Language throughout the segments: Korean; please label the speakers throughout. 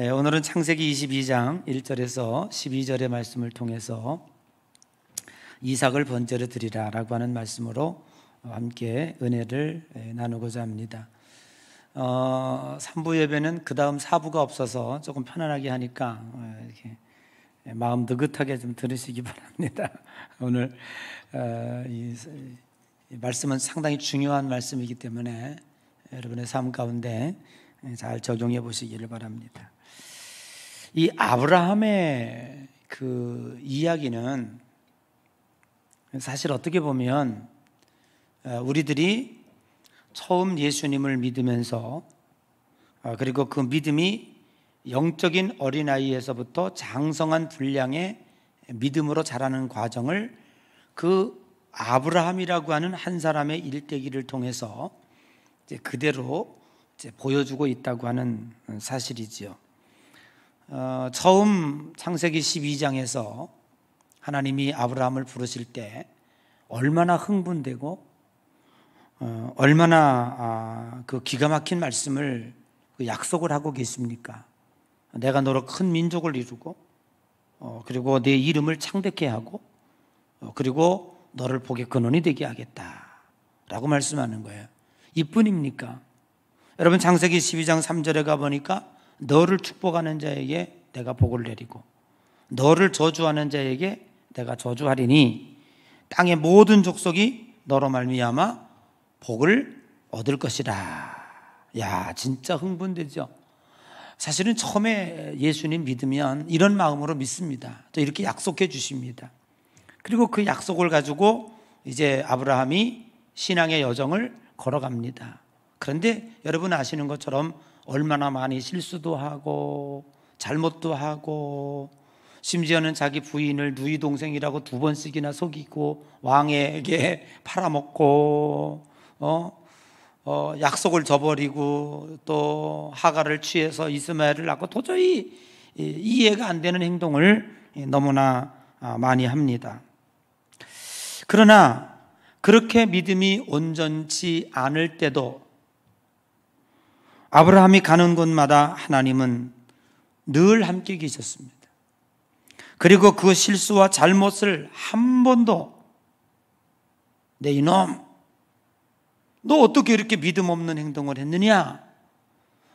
Speaker 1: 오늘은 창세기 22장 1절에서 12절의 말씀을 통해서 이삭을 번제로 드리라 라고 하는 말씀으로 함께 은혜를 나누고자 합니다. 3부 예배는 그 다음 4부가 없어서 조금 편안하게 하니까 이렇게 마음 느긋하게 좀 들으시기 바랍니다. 오늘 이 말씀은 상당히 중요한 말씀이기 때문에 여러분의 삶 가운데 잘 적용해 보시기를 바랍니다. 이 아브라함의 그 이야기는 사실 어떻게 보면 우리들이 처음 예수님을 믿으면서 그리고 그 믿음이 영적인 어린아이에서부터 장성한 분량의 믿음으로 자라는 과정을 그 아브라함이라고 하는 한 사람의 일대기를 통해서 이제 그대로 이제 보여주고 있다고 하는 사실이지요. 처음 창세기 12장에서 하나님이 아브라함을 부르실 때 얼마나 흥분되고 얼마나 그 기가 막힌 말씀을 약속을 하고 계십니까? 내가 너로 큰 민족을 이루고 그리고 내 이름을 창대케 하고 그리고 너를 복의 근원이 되게 하겠다라고 말씀하는 거예요. 이뿐입니까? 여러분 창세기 12장 3절에 가보니까 너를 축복하는 자에게 내가 복을 내리고 너를 저주하는 자에게 내가 저주하리니 땅의 모든 족속이 너로 말미암아 복을 얻을 것이라. 야, 진짜 흥분되죠. 사실은 처음에 예수님 믿으면 이런 마음으로 믿습니다. 또 이렇게 약속해 주십니다. 그리고 그 약속을 가지고 이제 아브라함이 신앙의 여정을 걸어갑니다. 그런데 여러분 아시는 것처럼 얼마나 많이 실수도 하고 잘못도 하고 심지어는 자기 부인을 누이 동생이라고 2번씩이나 속이고 왕에게 팔아먹고 약속을 저버리고 또 하갈을 취해서 이스마엘을 낳고 도저히 이해가 안 되는 행동을 너무나 많이 합니다. 그러나 그렇게 믿음이 온전치 않을 때도 아브라함이 가는 곳마다 하나님은 늘 함께 계셨습니다. 그리고 그 실수와 잘못을 한 번도 내 이놈, 너 어떻게 이렇게 믿음 없는 행동을 했느냐?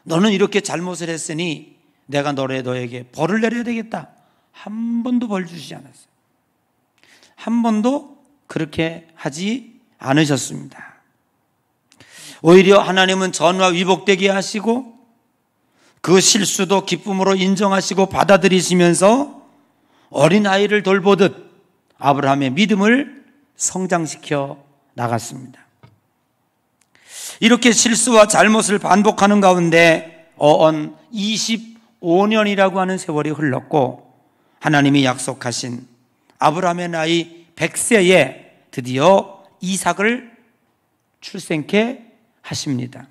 Speaker 1: 너는 이렇게 잘못을 했으니 내가 너에게 벌을 내려야 되겠다. 한 번도 벌 주시지 않았어요. 한 번도 그렇게 하지 않으셨습니다. 오히려 하나님은 전과 위복되게 하시고 그 실수도 기쁨으로 인정하시고 받아들이시면서 어린아이를 돌보듯 아브라함의 믿음을 성장시켜 나갔습니다. 이렇게 실수와 잘못을 반복하는 가운데 어언 25년이라고 하는 세월이 흘렀고 하나님이 약속하신 아브라함의 나이 100세에 드디어 이삭을 출생케 하십니다.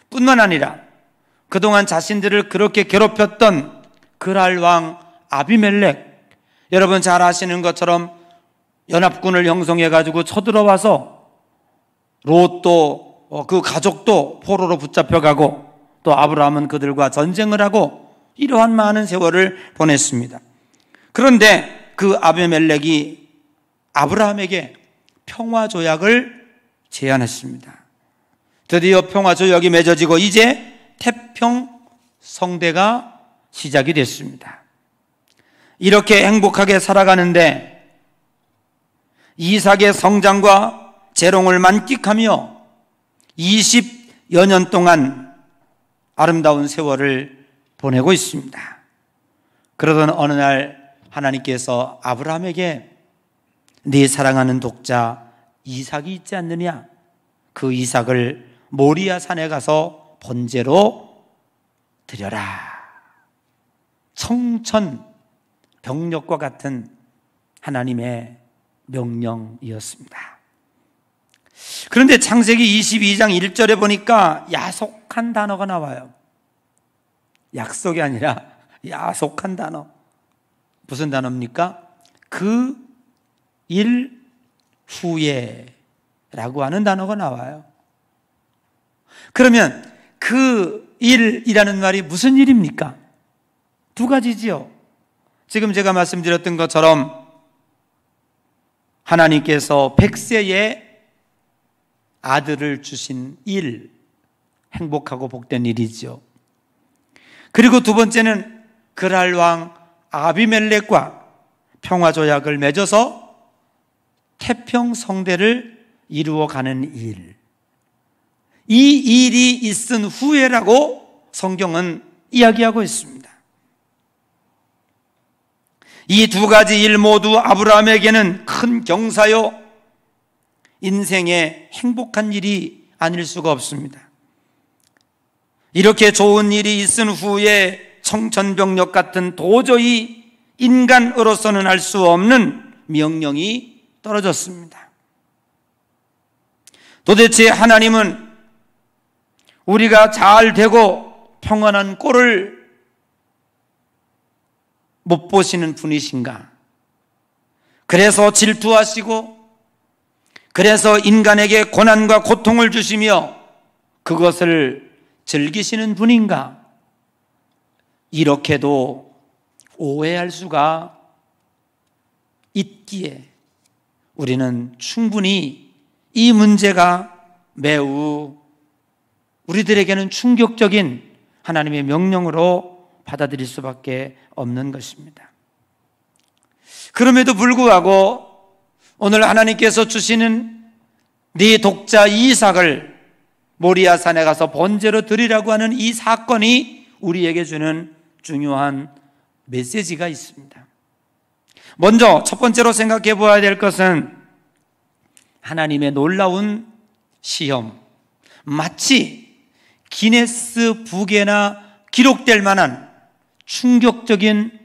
Speaker 1: 뿐만 아니라 그동안 자신들을 그렇게 괴롭혔던 그랄 왕 아비멜렉, 여러분 잘 아시는 것처럼 연합군을 형성해 가지고 쳐들어와서 롯도 그 가족도 포로로 붙잡혀가고 또 아브라함은 그들과 전쟁을 하고 이러한 많은 세월을 보냈습니다. 그런데 그 아비멜렉이 아브라함에게 평화조약을 제안했습니다. 드디어 평화조약이 맺어지고 이제 태평성대가 시작이 됐습니다. 이렇게 행복하게 살아가는데 이삭의 성장과 재롱을 만끽하며 20여 년 동안 아름다운 세월을 보내고 있습니다. 그러던 어느 날 하나님께서 아브라함에게 네 사랑하는 독자 이삭이 있지 않느냐? 그 이삭을 모리아 산에 가서 번제로 드려라. 청천벽력과 같은 하나님의 명령이었습니다. 그런데 창세기 22장 1절에 보니까 야속한 단어가 나와요. 약속이 아니라 야속한 단어. 무슨 단어입니까? 그 일 후에 라고 하는 단어가 나와요. 그러면 그 일이라는 말이 무슨 일입니까? 두 가지지요. 지금 제가 말씀드렸던 것처럼 하나님께서 백세의 아들을 주신 일, 행복하고 복된 일이지요. 그리고 두 번째는 그랄 왕 아비멜렉과 평화조약을 맺어서 태평성대를 이루어가는 일. 이 일이 있은 후에라고 성경은 이야기하고 있습니다. 이 두 가지 일 모두 아브라함에게는 큰 경사요, 인생의 행복한 일이 아닐 수가 없습니다. 이렇게 좋은 일이 있은 후에 청천벽력 같은 도저히 인간으로서는 할 수 없는 명령이 떨어졌습니다. 도대체 하나님은 우리가 잘 되고 평안한 꼴을 못 보시는 분이신가? 그래서 질투하시고, 그래서 인간에게 고난과 고통을 주시며 그것을 즐기시는 분인가? 이렇게도 오해할 수가 있기에 우리는 충분히 이 문제가 매우 우리들에게는 충격적인 하나님의 명령으로 받아들일 수밖에 없는 것입니다. 그럼에도 불구하고 오늘 하나님께서 주시는 네 독자 이삭을 모리아산에 가서 번제로 드리라고 하는 이 사건이 우리에게 주는 중요한 메시지가 있습니다. 먼저 첫 번째로 생각해 보아야 될 것은 하나님의 놀라운 시험, 마치 기네스 북에나 기록될 만한 충격적인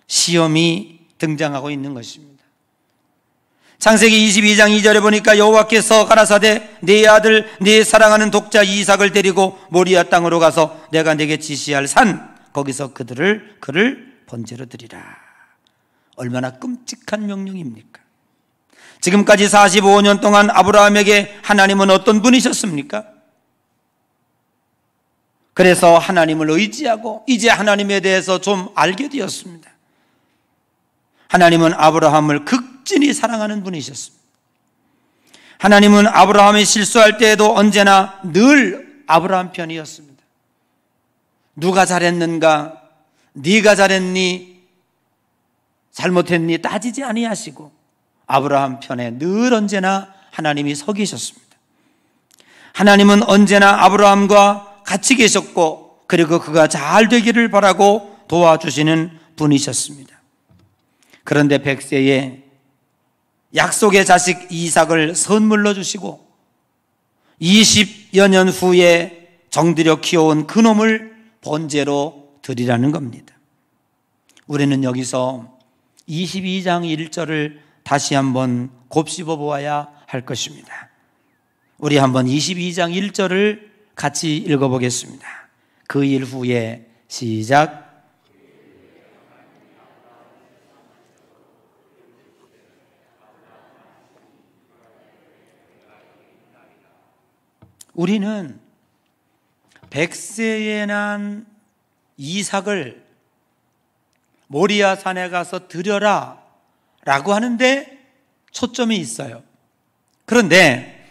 Speaker 1: 시험이 등장하고 있는 것입니다. 창세기 22장 2절에 보니까 여호와께서 가라사대 네 아들 네 사랑하는 독자 이삭을 데리고 모리아 땅으로 가서 내가 네게 지시할 산 거기서 그를 번제로 드리라. 얼마나 끔찍한 명령입니까? 지금까지 45년 동안 아브라함에게 하나님은 어떤 분이셨습니까? 그래서 하나님을 의지하고 이제 하나님에 대해서 좀 알게 되었습니다. 하나님은 아브라함을 극진히 사랑하는 분이셨습니다. 하나님은 아브라함이 실수할 때에도 언제나 늘 아브라함 편이었습니다. 누가 잘했는가, 네가 잘했니, 잘못했니 따지지 아니하시고 아브라함 편에 늘 언제나 하나님이 서 계셨습니다. 하나님은 언제나 아브라함과 같이 계셨고 그리고 그가 잘 되기를 바라고 도와주시는 분이셨습니다. 그런데 백세에 약속의 자식 이삭을 선물로 주시고 20여 년 후에 정들여 키워온 그놈을 번제로 드리라는 겁니다. 우리는 여기서 22장 1절을 다시 한번 곱씹어 보아야 할 것입니다. 우리 한번 22장 1절을 같이 읽어보겠습니다. 그 일 후에 시작. 우리는 백세에 난 이삭을 모리아 산에 가서 드려라 라고 하는데 초점이 있어요. 그런데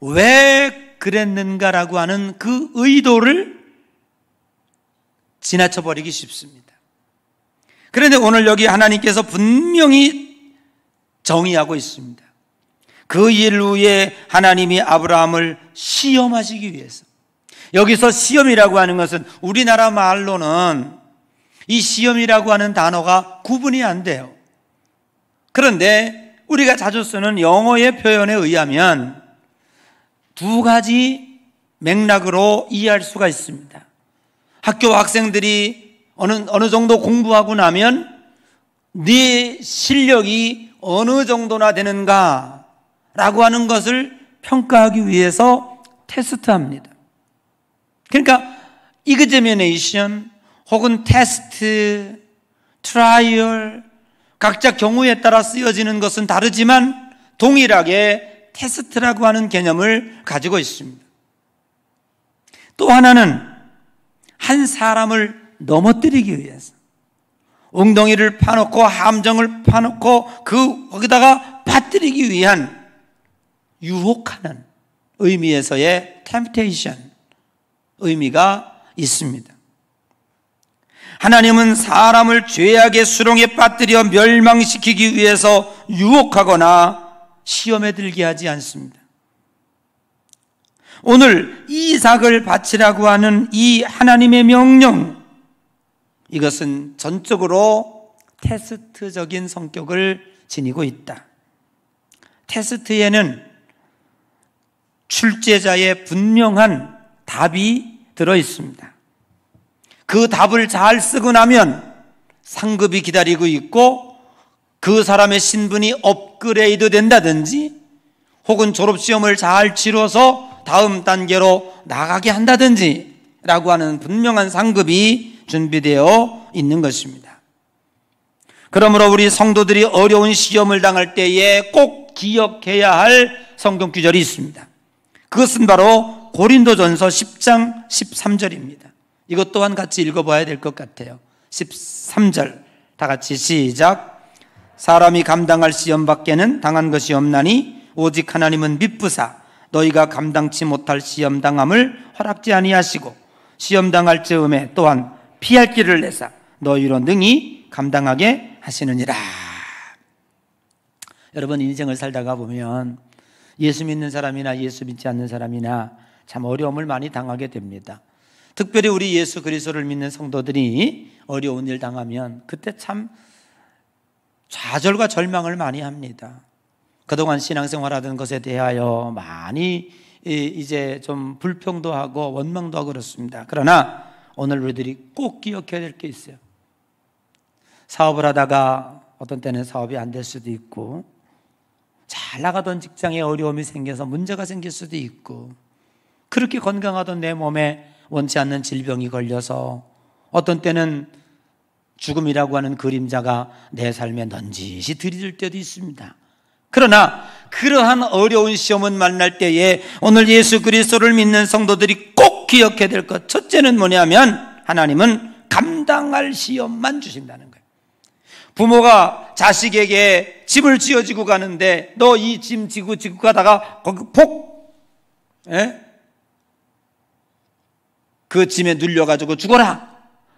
Speaker 1: 왜 그랬는가라고 하는 그 의도를 지나쳐버리기 쉽습니다. 그런데 오늘 여기 하나님께서 분명히 정의하고 있습니다. 그 일 후에 하나님이 아브라함을 시험하시기 위해서, 여기서 시험이라고 하는 것은 우리나라 말로는 이 시험이라고 하는 단어가 구분이 안 돼요. 그런데 우리가 자주 쓰는 영어의 표현에 의하면 두 가지 맥락으로 이해할 수가 있습니다. 학교 학생들이 어느 정도 공부하고 나면 네 실력이 어느 정도나 되는가 라고 하는 것을 평가하기 위해서 테스트합니다. 그러니까 examination 혹은 테스트, 트라이얼, 각자 경우에 따라 쓰여지는 것은 다르지만 동일하게 테스트라고 하는 개념을 가지고 있습니다. 또 하나는 한 사람을 넘어뜨리기 위해서 웅덩이를 파놓고 함정을 파놓고 거기다가 빠뜨리기 위한 유혹하는 의미에서의 temptation 의미가 있습니다. 하나님은 사람을 죄악의 수렁에 빠뜨려 멸망시키기 위해서 유혹하거나 시험에 들게 하지 않습니다. 오늘 이삭을 바치라고 하는 이 하나님의 명령, 이것은 전적으로 테스트적인 성격을 지니고 있다. 테스트에는 출제자의 분명한 답이 들어 있습니다. 그 답을 잘 쓰고 나면 상급이 기다리고 있고 그 사람의 신분이 업그레이드 된다든지 혹은 졸업시험을 잘 치러서 다음 단계로 나가게 한다든지 라고 하는 분명한 상급이 준비되어 있는 것입니다. 그러므로 우리 성도들이 어려운 시험을 당할 때에 꼭 기억해야 할 성경 구절이 있습니다. 그것은 바로 고린도전서 10장 13절입니다. 이것 또한 같이 읽어봐야 될 것 같아요. 13절 다 같이 시작. 사람이 감당할 시험 밖에는 당한 것이 없나니 오직 하나님은 미쁘사 너희가 감당치 못할 시험 당함을 허락지 아니하시고 시험 당할 즈음에 또한 피할 길을 내사 너희로 능히 감당하게 하시느니라. 여러분, 인생을 살다가 보면 예수 믿는 사람이나 예수 믿지 않는 사람이나 참 어려움을 많이 당하게 됩니다. 특별히 우리 예수 그리스도를 믿는 성도들이 어려운 일 당하면 그때 참 좌절과 절망을 많이 합니다. 그동안 신앙생활하던 것에 대하여 많이 이제 좀 불평도 하고 원망도 하고 그렇습니다. 그러나 오늘 우리들이 꼭 기억해야 될 게 있어요. 사업을 하다가 어떤 때는 사업이 안 될 수도 있고 잘 나가던 직장에 어려움이 생겨서 문제가 생길 수도 있고 그렇게 건강하던 내 몸에 원치 않는 질병이 걸려서 어떤 때는 죽음이라고 하는 그림자가 내 삶에 넌지시 들이댈 때도 있습니다. 그러나 그러한 어려운 시험을 만날 때에 오늘 예수 그리스도를 믿는 성도들이 꼭 기억해야 될 것, 첫째는 뭐냐면 하나님은 감당할 시험만 주신다는 거예요. 부모가 자식에게 집을 지어지고 가는데 너 이 짐 지고 가다가 거기 그 짐에 눌려가지고 죽어라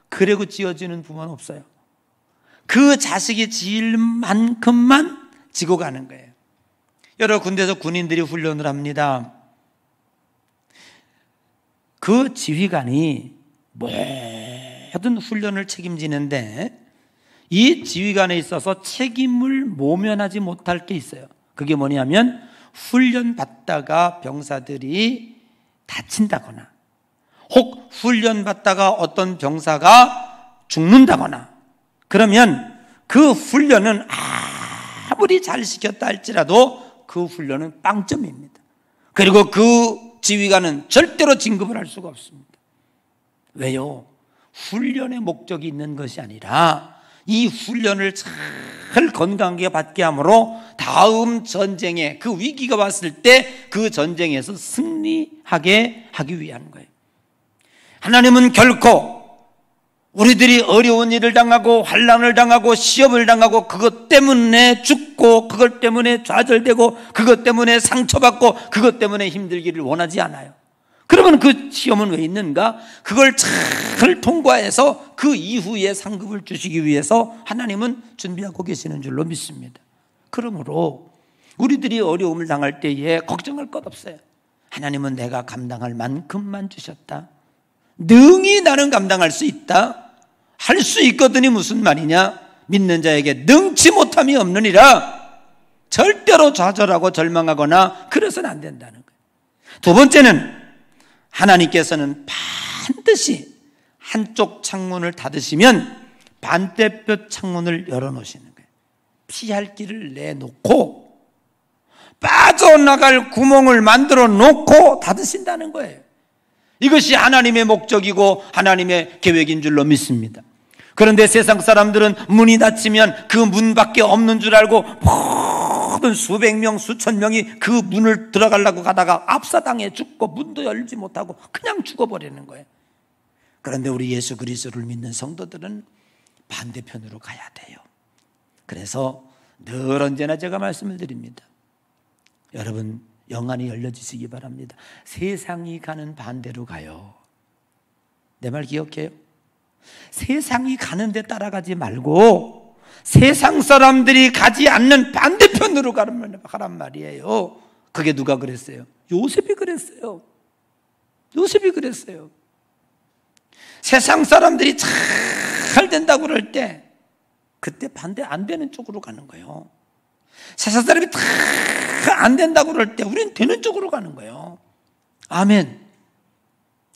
Speaker 1: 그러고 지어지는 부모는 없어요. 그 자식이 지을 만큼만 지고 가는 거예요. 여러 군데서 군인들이 훈련을 합니다. 그 지휘관이 모든 훈련을 책임지는데 이 지휘관에 있어서 책임을 모면하지 못할 게 있어요. 그게 뭐냐면 훈련 받다가 병사들이 다친다거나 혹 훈련 받다가 어떤 병사가 죽는다거나 그러면 그 훈련은 아무리 잘 시켰다 할지라도 그 훈련은 빵점입니다. 그리고 그 지휘관은 절대로 진급을 할 수가 없습니다. 왜요? 훈련의 목적이 있는 것이 아니라 이 훈련을 잘 건강하게 받게 함으로 다음 전쟁에 그 위기가 왔을 때 그 전쟁에서 승리하게 하기 위한 거예요. 하나님은 결코 우리들이 어려운 일을 당하고 환난을 당하고 시험을 당하고 그것 때문에 죽고 그것 때문에 좌절되고 그것 때문에 상처받고 그것 때문에 힘들기를 원하지 않아요. 그러면 그 시험은 왜 있는가? 그걸 잘 통과해서 그 이후에 상급을 주시기 위해서 하나님은 준비하고 계시는 줄로 믿습니다. 그러므로 우리들이 어려움을 당할 때에 걱정할 것 없어요. 하나님은 내가 감당할 만큼만 주셨다. 능히 나는 감당할 수 있다. 할 수 있거든이 무슨 말이냐? 믿는 자에게 능치 못함이 없느니라. 절대로 좌절하고 절망하거나 그래서는 안 된다는 거예요. 두 번째는 하나님께서는 반드시 한쪽 창문을 닫으시면 반대편 창문을 열어놓으시는 거예요. 피할 길을 내놓고 빠져나갈 구멍을 만들어 놓고 닫으신다는 거예요. 이것이 하나님의 목적이고 하나님의 계획인 줄로 믿습니다. 그런데 세상 사람들은 문이 닫히면 그 문밖에 없는 줄 알고 모든 수백 명 수천 명이 그 문을 들어가려고 가다가 압사당해 죽고 문도 열지 못하고 그냥 죽어버리는 거예요. 그런데 우리 예수 그리스도를 믿는 성도들은 반대편으로 가야 돼요. 그래서 늘 언제나 제가 말씀을 드립니다. 여러분 영안이 열려지시기 바랍니다. 세상이 가는 반대로 가요. 내 말 기억해요? 세상이 가는 데 따라가지 말고 세상 사람들이 가지 않는 반대편으로 가란 말이에요. 그게 누가 그랬어요? 요셉이 그랬어요. 요셉이 그랬어요. 세상 사람들이 잘 된다고 그럴 때 그때 반대 안 되는 쪽으로 가는 거예요. 세상 사람이 다 안 된다고 그럴 때 우리는 되는 쪽으로 가는 거예요. 아멘.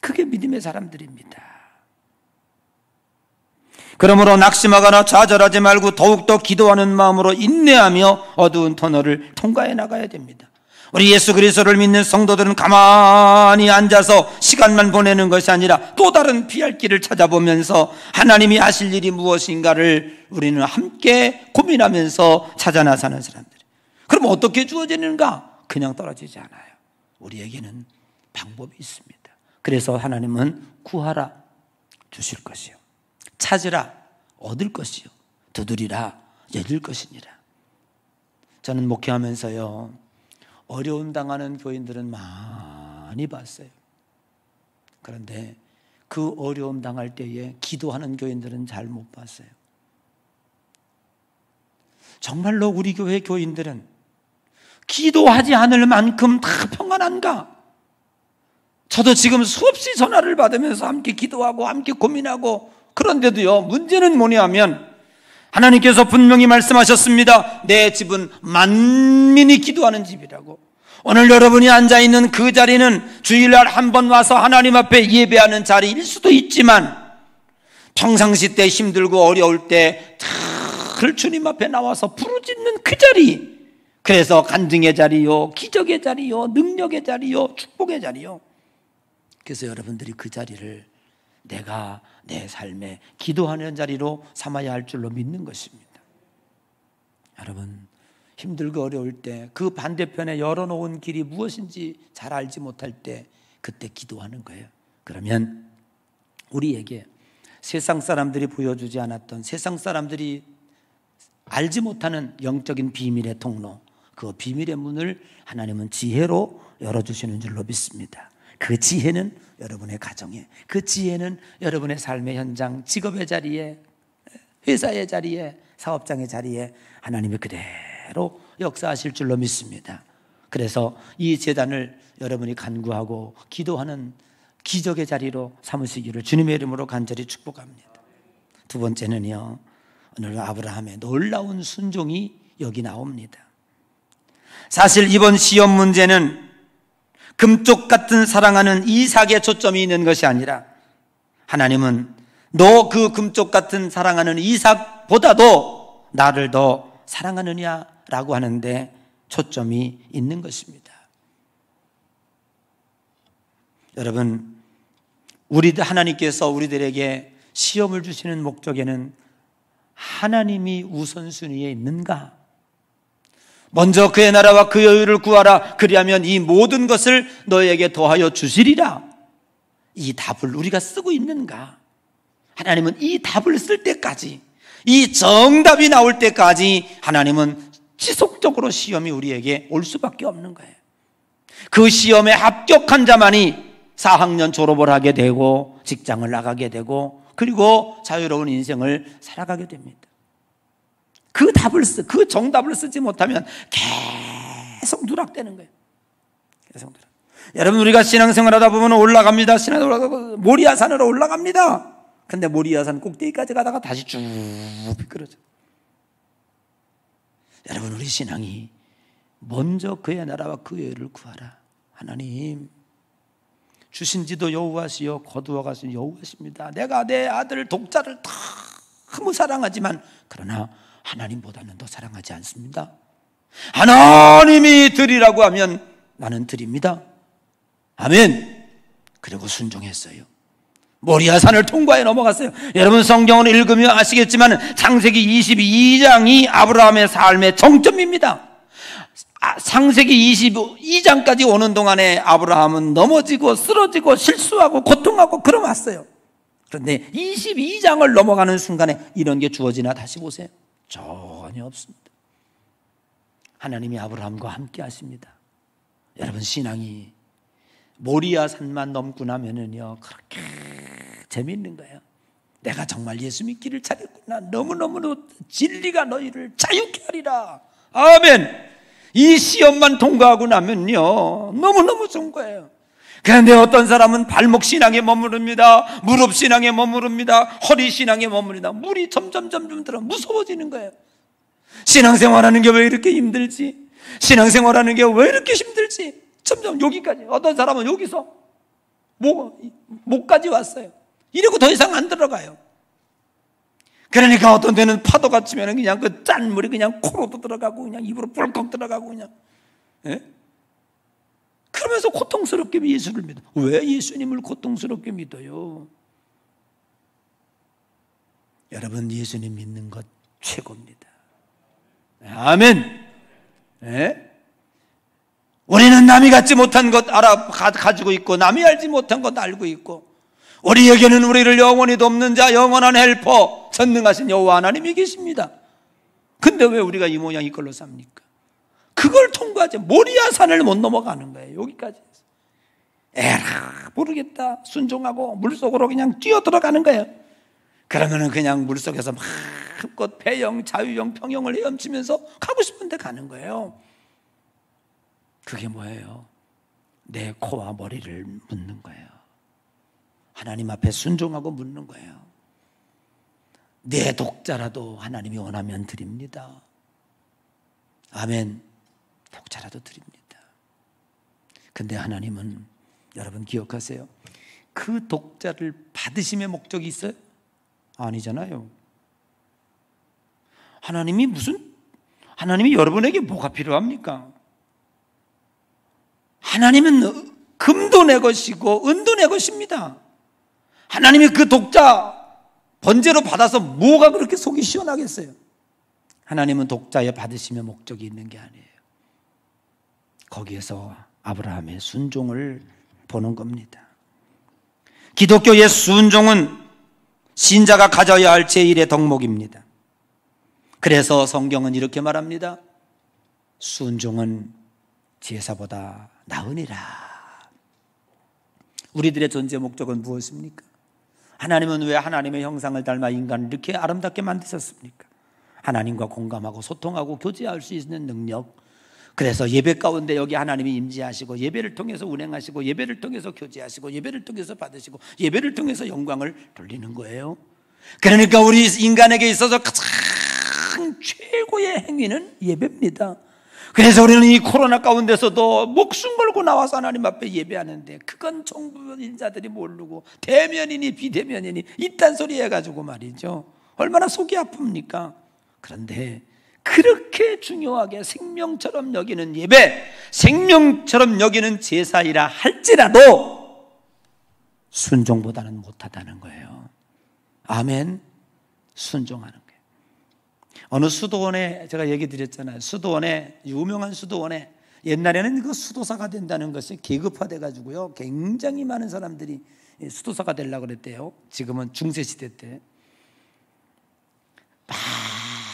Speaker 1: 그게 믿음의 사람들입니다. 그러므로 낙심하거나 좌절하지 말고 더욱더 기도하는 마음으로 인내하며 어두운 터널을 통과해 나가야 됩니다. 우리 예수 그리스도를 믿는 성도들은 가만히 앉아서 시간만 보내는 것이 아니라 또 다른 피할 길을 찾아보면서 하나님이 하실 일이 무엇인가를 우리는 함께 고민하면서 찾아 나서는 사람들. 그럼 어떻게 주어지는가? 그냥 떨어지지 않아요. 우리에게는 방법이 있습니다. 그래서 하나님은 구하라 주실 것이요, 찾으라 얻을 것이요, 두드리라 열릴 것이니라. 저는 목회하면서요 어려움 당하는 교인들은 많이 봤어요. 그런데 그 어려움 당할 때에 기도하는 교인들은 잘 못 봤어요. 정말로 우리 교회 교인들은 기도하지 않을 만큼 다 평안한가? 저도 지금 수없이 전화를 받으면서 함께 기도하고 함께 고민하고, 그런데도요 문제는 뭐냐면 하나님께서 분명히 말씀하셨습니다. 내 집은 만민이 기도하는 집이라고. 오늘 여러분이 앉아있는 그 자리는 주일날 한 번 와서 하나님 앞에 예배하는 자리일 수도 있지만 평상시 때 힘들고 어려울 때 늘 주님 앞에 나와서 부르짖는 그 자리, 그래서 간증의 자리요, 기적의 자리요, 능력의 자리요, 축복의 자리요. 그래서 여러분들이 그 자리를 내가 내 삶에 기도하는 자리로 삼아야 할 줄로 믿는 것입니다. 여러분 힘들고 어려울 때 그 반대편에 열어놓은 길이 무엇인지 잘 알지 못할 때 그때 기도하는 거예요. 그러면 우리에게 세상 사람들이 보여주지 않았던, 세상 사람들이 알지 못하는 영적인 비밀의 통로, 그 비밀의 문을 하나님은 지혜로 열어주시는 줄로 믿습니다. 그 지혜는 여러분의 가정에, 그 지혜는 여러분의 삶의 현장, 직업의 자리에, 회사의 자리에, 사업장의 자리에 하나님이 그대로 역사하실 줄로 믿습니다. 그래서 이 제단을 여러분이 간구하고 기도하는 기적의 자리로 삼으시기를 주님의 이름으로 간절히 축복합니다. 두 번째는요, 오늘 아브라함의 놀라운 순종이 여기 나옵니다. 사실 이번 시험 문제는 금쪽 같은 사랑하는 이삭에 초점이 있는 것이 아니라 하나님은 너 그 금쪽 같은 사랑하는 이삭보다도 나를 더 사랑하느냐라고 하는데 초점이 있는 것입니다. 여러분, 하나님께서 우리들에게 시험을 주시는 목적에는 하나님이 우선순위에 있는가? 먼저 그의 나라와 그의 의를 구하라. 그리하면 이 모든 것을 너에게 더하여 주시리라. 이 답을 우리가 쓰고 있는가? 하나님은 이 답을 쓸 때까지, 이 정답이 나올 때까지 하나님은 지속적으로 시험이 우리에게 올 수밖에 없는 거예요. 그 시험에 합격한 자만이 4학년 졸업을 하게 되고 직장을 나가게 되고 그리고 자유로운 인생을 살아가게 됩니다. 그 정답을 쓰지 못하면 계속 누락되는 거예요. 계속 누락. 여러분, 우리가 신앙생활 하다 보면 올라갑니다. 모리아산으로 올라갑니다. 근데 모리아산 꼭대기까지 가다가 다시 쭉 미끄러져. 여러분, 우리 신앙이 먼저 그의 나라와 그의 의를 구하라. 하나님, 주신 지도 여호와시요 거두어 가신 여호와십니다. 내가 내 아들 독자를 너무 사랑하지만 그러나 하나님보다는 더 사랑하지 않습니다. 하나님이 드리라고 하면 나는 드립니다. 아멘. 그리고 순종했어요. 모리아산을 통과해 넘어갔어요. 여러분, 성경을 읽으면 아시겠지만 창세기 22장이 아브라함의 삶의 정점입니다. 창세기 22장까지 오는 동안에 아브라함은 넘어지고 쓰러지고 실수하고 고통하고 그러왔어요. 그런데 22장을 넘어가는 순간에 이런 게 주어지나 다시 보세요. 전혀 없습니다. 하나님이 아브라함과 함께 하십니다. 여러분, 신앙이 모리아 산만 넘고 나면은요, 그렇게 재미있는 거예요. 내가 정말 예수 믿기를 잘했구나. 너무너무 진리가 너희를 자유케 하리라. 아멘. 이 시험만 통과하고 나면요, 너무너무 좋은 거예요. 그런데 어떤 사람은 발목 신앙에 머무릅니다. 무릎 신앙에 머무릅니다. 허리 신앙에 머무릅니다. 물이 점점 들어 무서워지는 거예요. 신앙생활하는 게 왜 이렇게 힘들지? 신앙생활하는 게 왜 이렇게 힘들지? 점점 여기까지. 어떤 사람은 여기서 목까지 왔어요. 이러고 더 이상 안 들어가요. 그러니까 어떤 데는 파도가 치면 그냥 그 짠물이 그냥 코로도 들어가고 그냥 입으로 뿔꺽 들어가고 그냥, 예? 그러면서 고통스럽게 예수를 믿어. 왜 예수님을 고통스럽게 믿어요? 여러분, 예수님 믿는 것 최고입니다. 아멘. 예? 우리는 남이 갖지 못한 것 가지고 있고, 남이 알지 못한 것 알고 있고, 우리에게는 우리를 영원히 돕는 자, 영원한 헬퍼, 전능하신 여호와 하나님이 계십니다. 근데 왜 우리가 이 모양 이걸로 삽니까? 그걸 통과하지. 모리아 산을 못 넘어가는 거예요. 여기까지. 에라, 모르겠다. 순종하고 물속으로 그냥 뛰어 들어가는 거예요. 그러면은 그냥 물속에서 마음껏 배영, 자유영, 평영을 헤엄치면서 가고 싶은데 가는 거예요. 그게 뭐예요? 내 코와 머리를 묻는 거예요. 하나님 앞에 순종하고 묻는 거예요. 내 독자라도 하나님이 원하면 드립니다. 아멘. 독자라도 드립니다. 근데 하나님은, 여러분 기억하세요, 그 독자를 받으심의 목적이 있어요? 아니잖아요. 하나님이 여러분에게 뭐가 필요합니까? 하나님은 금도 내 것이고 은도 내 것입니다. 하나님이 그 독자 번제로 받아서 뭐가 그렇게 속이 시원하겠어요? 하나님은 독자의 받으심의 목적이 있는 게 아니에요. 거기에서 아브라함의 순종을 보는 겁니다. 기독교의 순종은 신자가 가져야 할 제1의 덕목입니다. 그래서 성경은 이렇게 말합니다. 순종은 제사보다 나으니라. 우리들의 존재 목적은 무엇입니까? 하나님은 왜 하나님의 형상을 닮아 인간을 이렇게 아름답게 만드셨습니까? 하나님과 공감하고 소통하고 교제할 수 있는 능력. 그래서 예배 가운데 여기 하나님이 임재하시고, 예배를 통해서 운행하시고, 예배를 통해서 교제하시고, 예배를 통해서 받으시고, 예배를 통해서 영광을 돌리는 거예요. 그러니까 우리 인간에게 있어서 가장 최고의 행위는 예배입니다. 그래서 우리는 이 코로나 가운데서도 목숨 걸고 나와서 하나님 앞에 예배하는데, 그건 정부 인자들이 모르고 대면이니 비대면이니 이딴 소리 해가지고 말이죠, 얼마나 속이 아픕니까? 그런데 그렇게 중요하게 생명처럼 여기는 예배, 생명처럼 여기는 제사이라 할지라도 순종보다는 못하다는 거예요. 아멘. 순종하는 거예요. 어느 수도원에, 제가 얘기 드렸잖아요. 수도원에, 유명한 수도원에, 옛날에는 그 수도사가 된다는 것이 계급화돼 가지고요, 굉장히 많은 사람들이 수도사가 되려고 그랬대요. 지금은 중세시대 때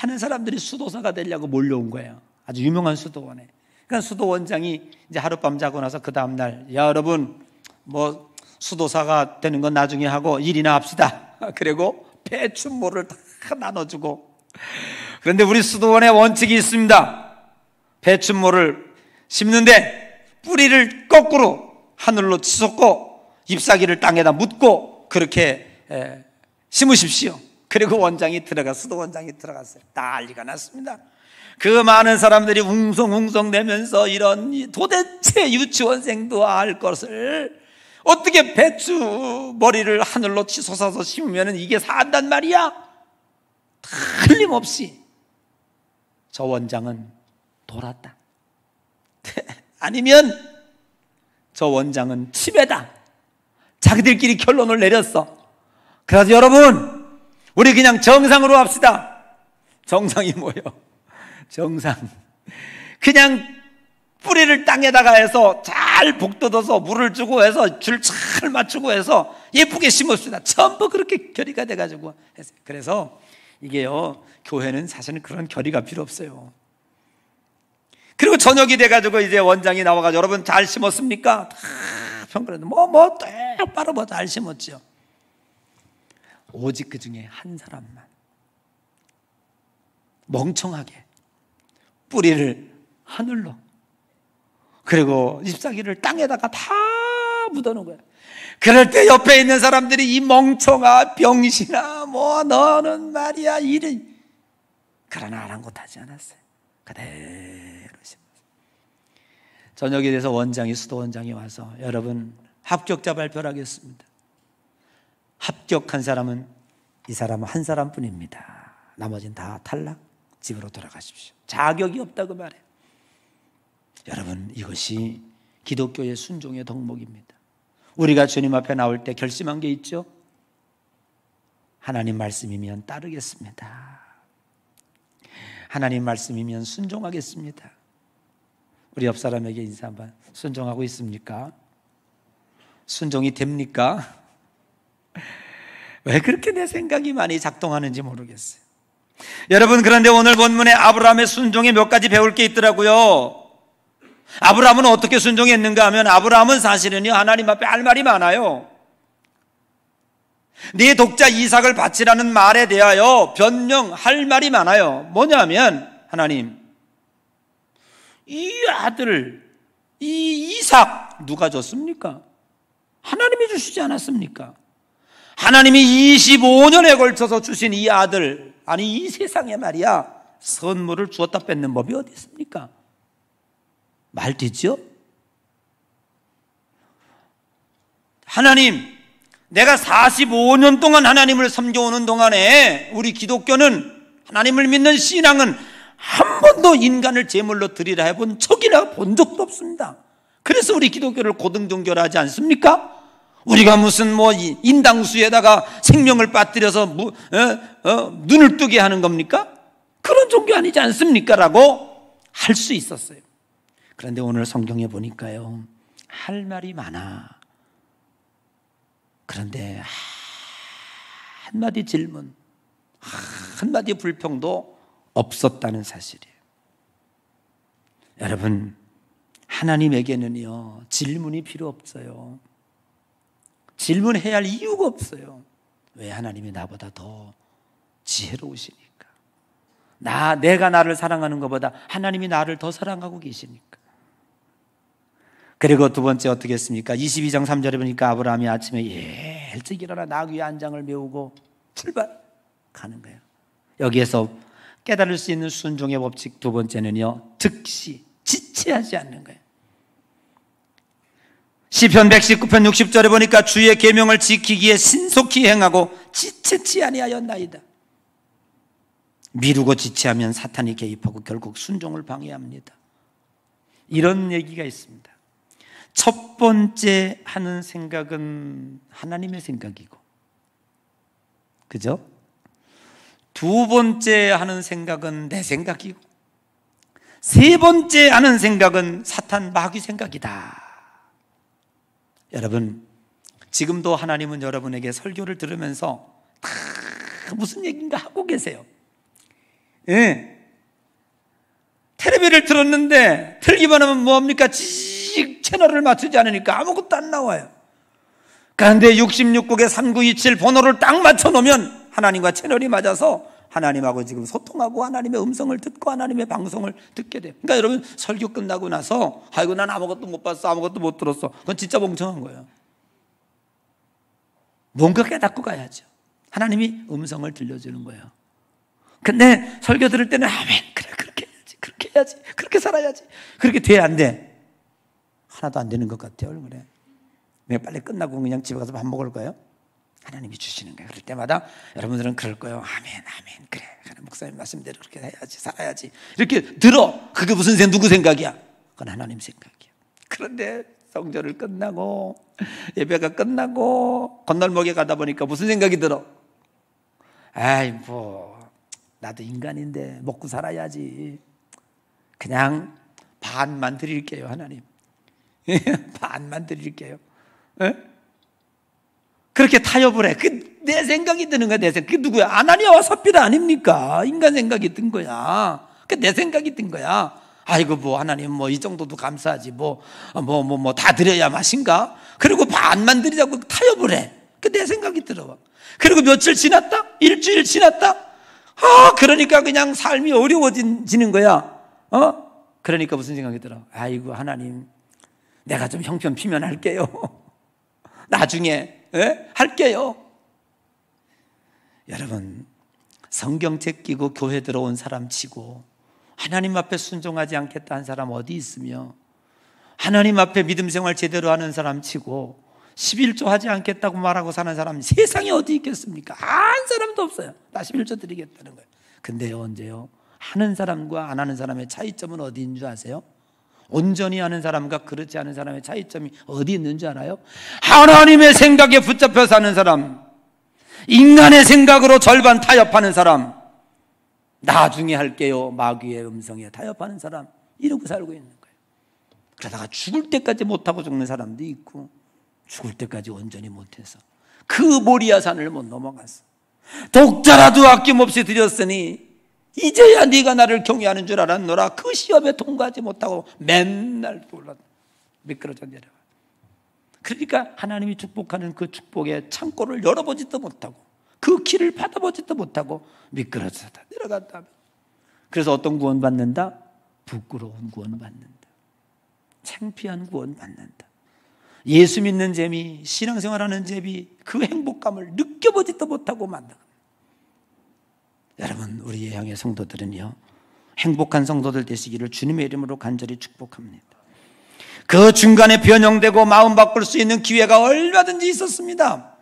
Speaker 1: 많은 사람들이 수도사가 되려고 몰려온 거예요. 아주 유명한 수도원에. 그러니까 수도원장이 이제 하룻밤 자고 나서 그 다음날, 야, 여러분, 뭐 수도사가 되는 건 나중에 하고 일이나 합시다. 그리고 배춘모를 다 나눠주고. 그런데 우리 수도원에 원칙이 있습니다. 배춘모를 심는데 뿌리를 거꾸로 하늘로 치솟고 잎사귀를 땅에다 묻고 그렇게 심으십시오. 그리고 원장이 수도원장이 들어갔어요. 난리가 났습니다. 그 많은 사람들이 웅성웅성 대면서 이런 도대체 유치원생도 알 것을 어떻게 배추 머리를 하늘로 치솟아서 심으면 이게 산단 말이야? 틀림없이 저 원장은 돌았다. 아니면 저 원장은 치매다. 자기들끼리 결론을 내렸어. 그래서 여러분, 우리 그냥 정상으로 합시다. 정상이 뭐예요? 정상. 그냥 뿌리를 땅에다가 해서 잘 복돋아서 물을 주고 해서 줄 잘 맞추고 해서 예쁘게 심읍시다. 전부 그렇게 결의가 돼가지고 했어요. 그래서 이게요, 교회는 사실은 그런 결의가 필요 없어요. 그리고 저녁이 돼가지고 이제 원장이 나와가지고 여러분 잘 심었습니까? 다 평가했는데 똑바로 잘 심었죠. 오직 그 중에 한 사람만 멍청하게 뿌리를 하늘로, 그리고 잎사귀를 땅에다가 다 묻어놓은 거예요. 그럴 때 옆에 있는 사람들이 이 멍청아, 병신아, 너는 말이야 이래. 그러나 아랑곳하지 않았어요. 그대로 심었어요. 저녁이 돼서 수도원장이 와서 여러분 합격자 발표를 하겠습니다. 합격한 사람은 이 사람 한 사람뿐입니다. 나머지는 다 탈락, 집으로 돌아가십시오. 자격이 없다고 말해요. 여러분, 이것이 기독교의 순종의 덕목입니다. 우리가 주님 앞에 나올 때 결심한 게 있죠. 하나님 말씀이면 따르겠습니다. 하나님 말씀이면 순종하겠습니다. 우리 옆 사람에게 인사 한번. 순종하고 있습니까? 순종이 됩니까? 왜 그렇게 내 생각이 많이 작동하는지 모르겠어요. 여러분, 그런데 오늘 본문에 아브라함의 순종에 몇 가지 배울 게 있더라고요. 아브라함은 어떻게 순종했는가 하면, 아브라함은 사실은요, 하나님 앞에 할 말이 많아요. 네 독자 이삭을 바치라는 말에 대하여 변명할 말이 많아요. 뭐냐면, 하나님, 이 아들, 이 이삭 누가 줬습니까? 하나님이 주시지 않았습니까? 하나님이 25년에 걸쳐서 주신 이 아들, 아니 이 세상에 말이야, 선물을 주었다 뺏는 법이 어디 있습니까? 말 되죠? 하나님, 내가 45년 동안 하나님을 섬겨오는 동안에 우리 기독교는, 하나님을 믿는 신앙은 한 번도 인간을 제물로 드리라 해본 적이나 본 적도 없습니다. 그래서 우리 기독교를 고등종교라 하지 않습니까? 우리가 무슨 인당수에다가 생명을 빠뜨려서 눈을 뜨게 하는 겁니까? 그런 종교 아니지 않습니까? 라고 할 수 있었어요. 그런데 오늘 성경에 보니까요, 할 말이 많아. 그런데 한마디 질문, 한마디 불평도 없었다는 사실이에요. 여러분, 하나님에게는요, 질문이 필요 없어요. 질문해야 할 이유가 없어요. 왜? 하나님이 나보다 더 지혜로우시니까. 내가 나를 사랑하는 것보다 하나님이 나를 더 사랑하고 계시니까. 그리고 두 번째 어떻게 했습니까? 22장 3절에 보니까 아브라함이 아침에 일찍 일어나 나귀 위에 한 장을 메우고 출발하는 거예요. 여기에서 깨달을 수 있는 순종의 법칙 두 번째는요, 즉시, 지체하지 않는 거예요. 시편 119편 60절에 보니까 주의 계명을 지키기에 신속히 행하고 지체치 아니하였나이다. 미루고 지체하면 사탄이 개입하고 결국 순종을 방해합니다. 이런 얘기가 있습니다. 첫 번째 하는 생각은 하나님의 생각이고, 그죠? 두 번째 하는 생각은 내 생각이고, 세 번째 하는 생각은 사탄 마귀 생각이다. 여러분, 지금도 하나님은 여러분에게 설교를 들으면서 다 무슨 얘기인가 하고 계세요. 예. 텔레비를 틀었는데 틀기만 하면 뭐합니까? 채널을 맞추지 않으니까 아무것도 안 나와요. 그런데 66국에 3927 번호를 딱 맞춰놓으면 하나님과 채널이 맞아서 하나님하고 지금 소통하고 하나님의 음성을 듣고 하나님의 방송을 듣게 돼요. 그러니까 여러분, 설교 끝나고 나서 아이고 난 아무것도 못 봤어, 아무것도 못 들었어, 그건 진짜 멍청한 거예요. 뭔가 깨닫고 가야죠. 하나님이 음성을 들려주는 거예요. 근데 설교 들을 때는 아멘, 그래, 그렇게 해야지, 그렇게 해야지, 그렇게 살아야지, 그렇게 돼야 안 돼. 하나도 안 되는 것 같아요, 얼굴에. 내가 빨리 끝나고 그냥 집에 가서 밥 먹을 거예요? 하나님이 주시는 거예요. 그럴 때마다 여러분들은 그럴 거예요. 아멘, 아멘, 그래, 목사님 말씀대로 그렇게 해야지, 살아야지, 이렇게 들어. 그게 무슨 누구 생각이야? 그건 하나님 생각이야. 그런데 성전을 끝나고 예배가 끝나고 건널목에 가다 보니까 무슨 생각이 들어? 아이, 나도 인간인데 먹고 살아야지, 그냥 반만 드릴게요, 하나님. 반만 드릴게요. 에? 그렇게 타협을 해. 내 생각이 드는 거야, 내 생각. 그게 누구야? 아나니아와 삽비라 아닙니까? 인간 생각이 든 거야. 내 생각이 든 거야. 아이고, 뭐, 하나님, 뭐, 이 정도도 감사하지. 다 드려야 맛인가? 그리고 반만 드리자고 타협을 해. 내 생각이 들어와. 그리고 며칠 지났다? 일주일 지났다? 그러니까 그냥 삶이 어려워지는 거야. 그러니까 무슨 생각이 들어? 아이고, 하나님, 내가 좀 형편피면 할게요. 나중에, 할게요. 여러분, 성경책 끼고 교회 들어온 사람 치고 하나님 앞에 순종하지 않겠다 한 사람 어디 있으며, 하나님 앞에 믿음 생활 제대로 하는 사람 치고 11조 하지 않겠다고 말하고 사는 사람 세상에 어디 있겠습니까? 한 사람도 없어요. 나 11조 드리겠다는 거예요. 근데요, 언제요? 하는 사람과 안 하는 사람의 차이점은 어디인 줄 아세요? 온전히 하는 사람과 그렇지 않은 사람의 차이점이 어디 있는 줄 알아요? 하나님의 생각에 붙잡혀 사는 사람, 인간의 생각으로 절반 타협하는 사람, 나중에 할게요 마귀의 음성에 타협하는 사람, 이러고 살고 있는 거예요. 그러다가 죽을 때까지 못하고 죽는 사람도 있고, 죽을 때까지 온전히 못해서 그 모리아 산을 못 넘어갔어. 독자라도 아낌없이 드렸으니 이제야 네가 나를 경외하는 줄 알았노라. 그 시험에 통과하지 못하고 맨날 미끄러져 내려가. 그러니까 하나님이 축복하는 그 축복의 창고를 열어보지도 못하고 그 길을 받아보지도 못하고 미끄러져서 내려간다. 그래서 어떤 구원 받는다? 부끄러운 구원 받는다. 창피한 구원 받는다. 예수 믿는 재미, 신앙생활하는 재미, 그 행복감을 느껴보지도 못하고 만든다. 여러분, 우리 예향의 성도들은요, 행복한 성도들 되시기를 주님의 이름으로 간절히 축복합니다. 그 중간에 변형되고 마음 바꿀 수 있는 기회가 얼마든지 있었습니다.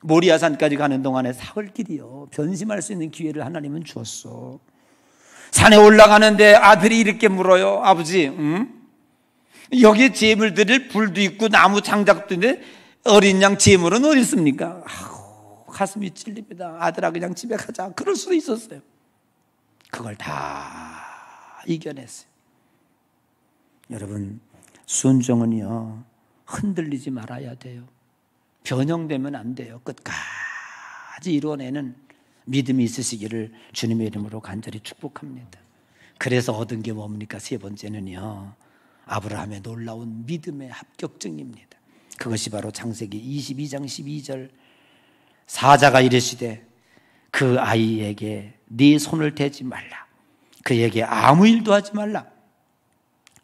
Speaker 1: 모리아산까지 가는 동안에 사흘길이요, 변심할 수 있는 기회를 하나님은 주었어. 산에 올라가는데 아들이 이렇게 물어요. 아버지, 여기 제물 드릴 불도 있고 나무 장작도 있는데 어린 양 제물은 어디 있습니까? 가슴이 찔립니다. 아들아, 그냥 집에 가자. 그럴 수도 있었어요. 그걸 다 이겨냈어요. 여러분, 순종은요, 흔들리지 말아야 돼요. 변형되면 안 돼요. 끝까지 이루어내는 믿음이 있으시기를 주님의 이름으로 간절히 축복합니다. 그래서 얻은 게 뭡니까? 세 번째는요, 아브라함의 놀라운 믿음의 합격증입니다. 그것이 바로 창세기 22장 12절, 사자가 이르시되 그 아이에게 네 손을 대지 말라. 그에게 아무 일도 하지 말라.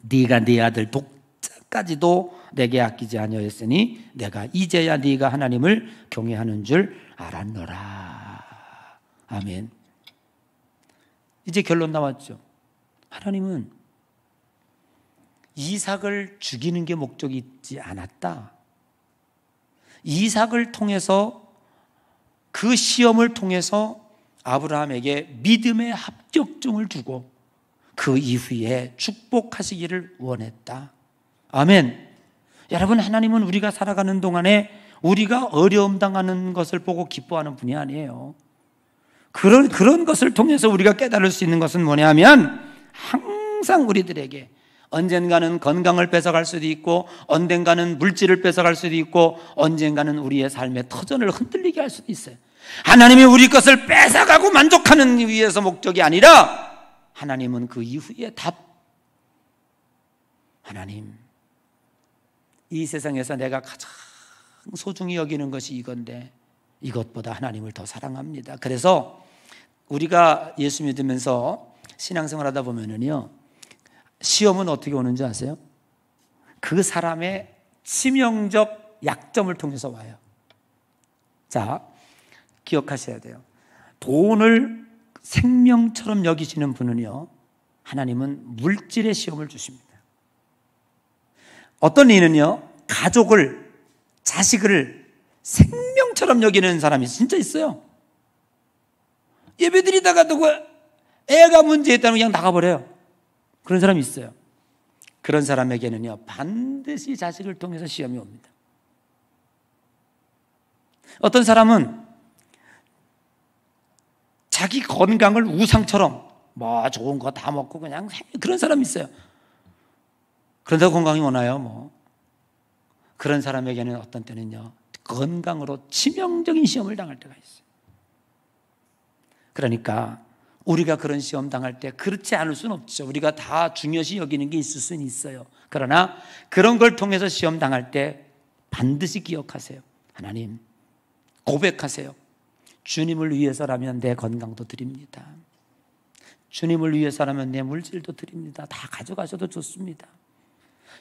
Speaker 1: 네가 네 아들 독자까지도 내게 아끼지 아니하였으니 내가 이제야 네가 하나님을 경외하는 줄 알았노라. 아멘. 이제 결론 나왔죠. 하나님은 이삭을 죽이는 게 목적이 있지 않았다. 이삭을 통해서, 그 시험을 통해서 아브라함에게 믿음의 합격증을 주고 그 이후에 축복하시기를 원했다. 아멘. 여러분, 하나님은 우리가 살아가는 동안에 우리가 어려움 당하는 것을 보고 기뻐하는 분이 아니에요. 그런 것을 통해서 우리가 깨달을 수 있는 것은 뭐냐면, 항상 우리들에게 언젠가는 건강을 뺏어갈 수도 있고, 언젠가는 물질을 뺏어갈 수도 있고, 언젠가는 우리의 삶의 터전을 흔들리게 할 수도 있어요. 하나님이 우리 것을 뺏어가고 만족하는 위해서 목적이 아니라, 하나님은 그 이후의 답. 하나님, 이 세상에서 내가 가장 소중히 여기는 것이 이건데 이것보다 하나님을 더 사랑합니다. 그래서 우리가 예수 믿으면서 신앙생활 하다 보면은요, 시험은 어떻게 오는지 아세요? 그 사람의 치명적 약점을 통해서 와요. 자, 기억하셔야 돼요. 돈을 생명처럼 여기시는 분은요, 하나님은 물질의 시험을 주십니다. 어떤 이는요, 가족을, 자식을 생명처럼 여기는 사람이 진짜 있어요. 예배드리다가도 애가 문제 있다면 그냥 나가버려요. 그런 사람이 있어요. 그런 사람에게는요, 반드시 자식을 통해서 시험이 옵니다. 어떤 사람은 자기 건강을 우상처럼 뭐 좋은 거 다 먹고 그냥 그런 사람이 있어요. 그런다고 건강이 오나요? 그런 사람에게는 어떤 때는요, 건강으로 치명적인 시험을 당할 때가 있어요. 그러니까 우리가 그런 시험 당할 때 그렇지 않을 수는 없죠. 우리가 다 중요시 여기는 게 있을 수는 있어요. 그러나 그런 걸 통해서 시험 당할 때 반드시 기억하세요. 하나님, 고백하세요. 주님을 위해서라면 내 건강도 드립니다. 주님을 위해서라면 내 물질도 드립니다. 다 가져가셔도 좋습니다.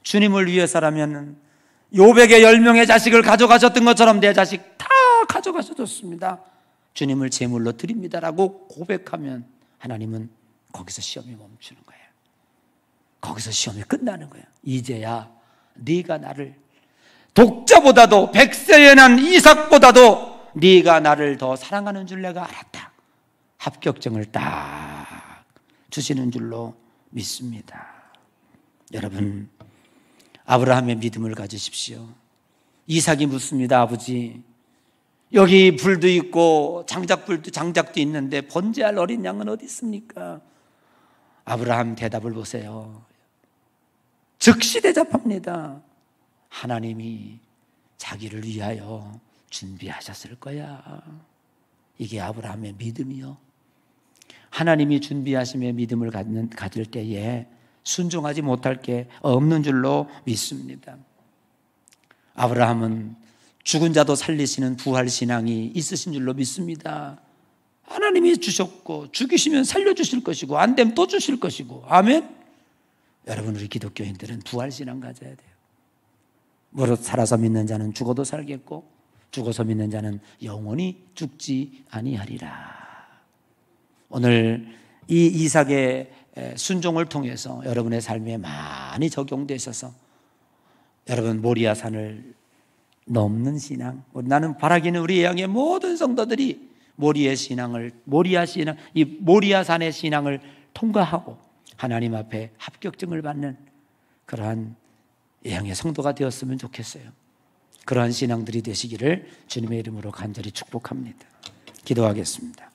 Speaker 1: 주님을 위해서라면 요백의 10명의 자식을 가져가셨던 것처럼 내 자식 다 가져가셔도 좋습니다. 주님을 제물로 드립니다라고 고백하면 하나님은 거기서 시험이 멈추는 거예요. 거기서 시험이 끝나는 거예요. 이제야 네가 나를 독자보다도 백세에 난 이삭보다도 네가 나를 더 사랑하는 줄 내가 알았다. 합격증을 딱 주시는 줄로 믿습니다. 여러분, 아브라함의 믿음을 가지십시오. 이삭이 묻습니다. 아버지, 여기 불도 있고 장작도 있는데 번제할 어린 양은 어디 있습니까? 아브라함 대답을 보세요. 즉시 대답합니다. 하나님이 자기를 위하여 준비하셨을 거야. 이게 아브라함의 믿음이요. 하나님이 준비하심의 믿음을 가질 때에 순종하지 못할 게 없는 줄로 믿습니다. 아브라함은 죽은 자도 살리시는 부활신앙이 있으신 줄로 믿습니다. 하나님이 주셨고 죽이시면 살려주실 것이고 안 되면 또 주실 것이고. 아멘. 여러분, 우리 기독교인들은 부활신앙 가져야 돼요. 무릇 살아서 믿는 자는 죽어도 살겠고 죽어서 믿는 자는 영원히 죽지 아니하리라. 오늘 이 이삭의 순종을 통해서 여러분의 삶에 많이 적용되셔서 여러분 모리아산을 넘는 신앙, 나는 바라기는 우리 예양의 모든 성도들이 이 모리아산의 신앙을 통과하고 하나님 앞에 합격증을 받는 그러한 예양의 성도가 되었으면 좋겠어요. 그러한 신앙들이 되시기를 주님의 이름으로 간절히 축복합니다. 기도하겠습니다.